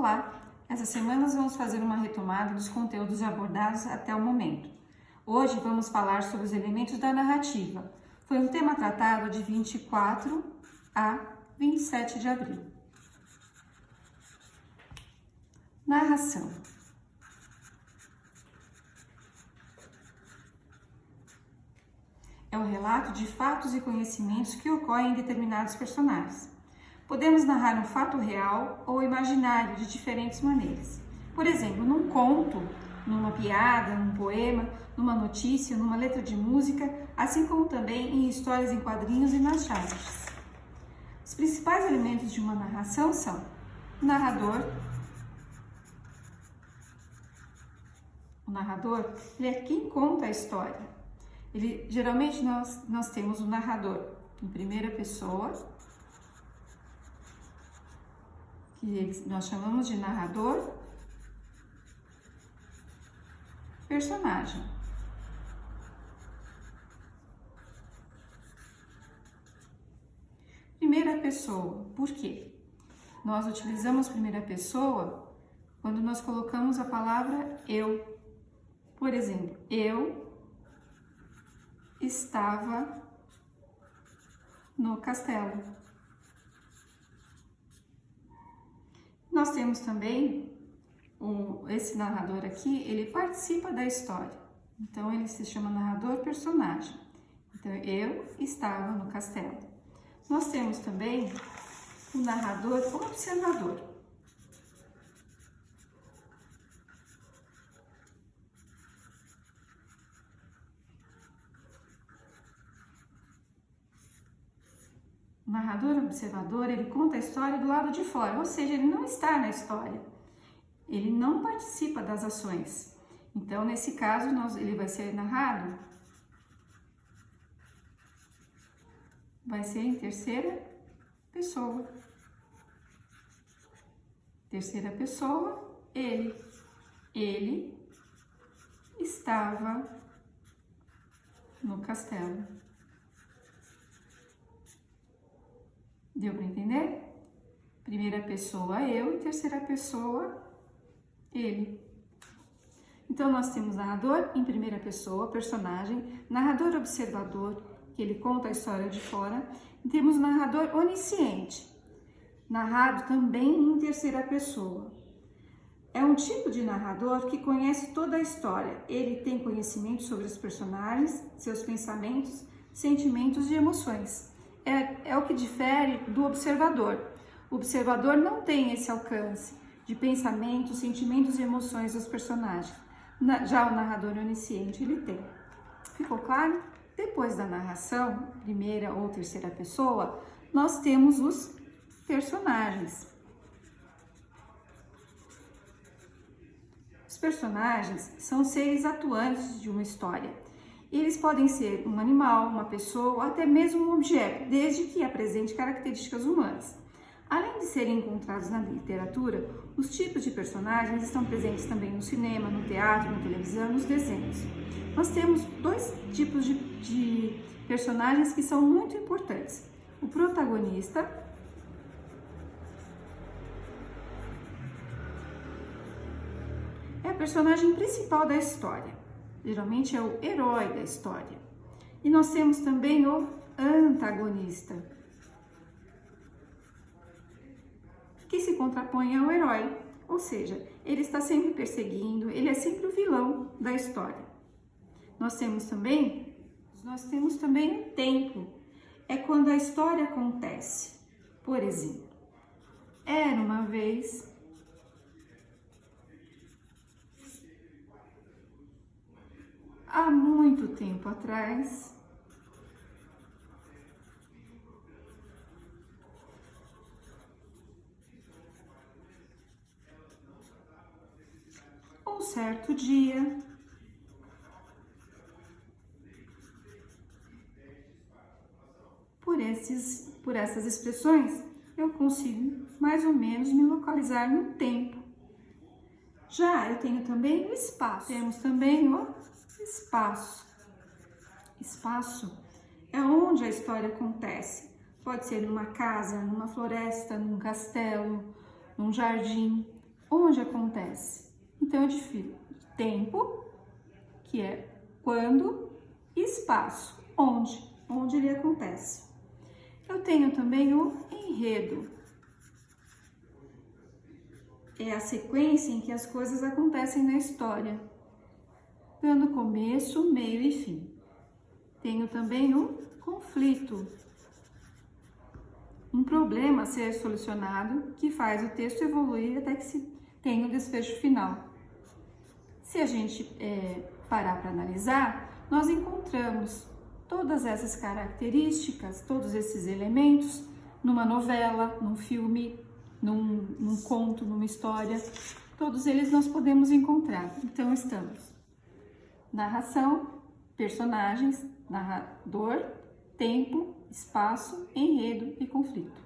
Olá! Essa semana nós vamos fazer uma retomada dos conteúdos abordados até o momento. Hoje vamos falar sobre os elementos da narrativa. Foi um tema tratado de 24 a 27 de abril. Narração. É o relato de fatos e conhecimentos que ocorrem em determinados personagens. Podemos narrar um fato real ou imaginário de diferentes maneiras. Por exemplo, num conto, numa piada, num poema, numa notícia, numa letra de música, assim como também em histórias em quadrinhos e nas charges. Os principais elementos de uma narração são o narrador. O narrador, ele é quem conta a história. Geralmente nós temos o narrador em primeira pessoa, que nós chamamos de narrador personagem. Primeira pessoa, por quê? Nós utilizamos primeira pessoa quando nós colocamos a palavra eu. Por exemplo, eu estava no castelo. Nós temos também esse narrador aqui, ele participa da história. Então, ele se chama narrador personagem. Então, eu estava no castelo. Nós temos também o narrador observador. O narrador observador, ele conta a história do lado de fora, ou seja, ele não está na história. Ele não participa das ações. Então, nesse caso, ele vai ser narrado, vai ser em terceira pessoa. Terceira pessoa, ele. Ele estava no castelo. Deu para entender? Primeira pessoa, eu, e terceira pessoa, ele. Então, nós temos narrador em primeira pessoa, personagem, narrador observador, que ele conta a história de fora, e temos narrador onisciente, narrado também em terceira pessoa. É um tipo de narrador que conhece toda a história. Ele tem conhecimento sobre os personagens, seus pensamentos, sentimentos e emoções. É o que difere do observador. O observador não tem esse alcance de pensamentos, sentimentos e emoções dos personagens. Já o narrador onisciente, ele tem. Ficou claro? Depois da narração, primeira ou terceira pessoa, nós temos os personagens. Os personagens são seres atuantes de uma história. Eles podem ser um animal, uma pessoa ou até mesmo um objeto, desde que apresente características humanas. Além de serem encontrados na literatura, os tipos de personagens estão presentes também no cinema, no teatro, na televisão, nos desenhos. Nós temos dois tipos de personagens que são muito importantes. O protagonista é a personagem principal da história. Geralmente é o herói da história. E nós temos também o antagonista, que se contrapõe ao herói, ou seja, ele está sempre perseguindo, ele é sempre o vilão da história. Nós temos também o tempo, é quando a história acontece. Por exemplo, era uma vez. Há muito tempo atrás, um certo dia, por essas expressões, eu consigo mais ou menos me localizar no tempo. Já eu tenho também o espaço. Temos também o espaço. Espaço é onde a história acontece. Pode ser numa casa, numa floresta, num castelo, num jardim. onde acontece. Então, eu defino tempo, que é quando, e espaço, onde ele acontece. Eu tenho também o enredo. É a sequência em que as coisas acontecem na história, dando começo, meio e fim. Tenho também o conflito. Um problema a ser solucionado que faz o texto evoluir até que se tenha o desfecho final. Se a gente parar para analisar, nós encontramos todas essas características, todos esses elementos numa novela, num filme, num conto, numa história. Todos eles nós podemos encontrar. Então, estamos narração, personagens, narrador, tempo, espaço, enredo e conflito.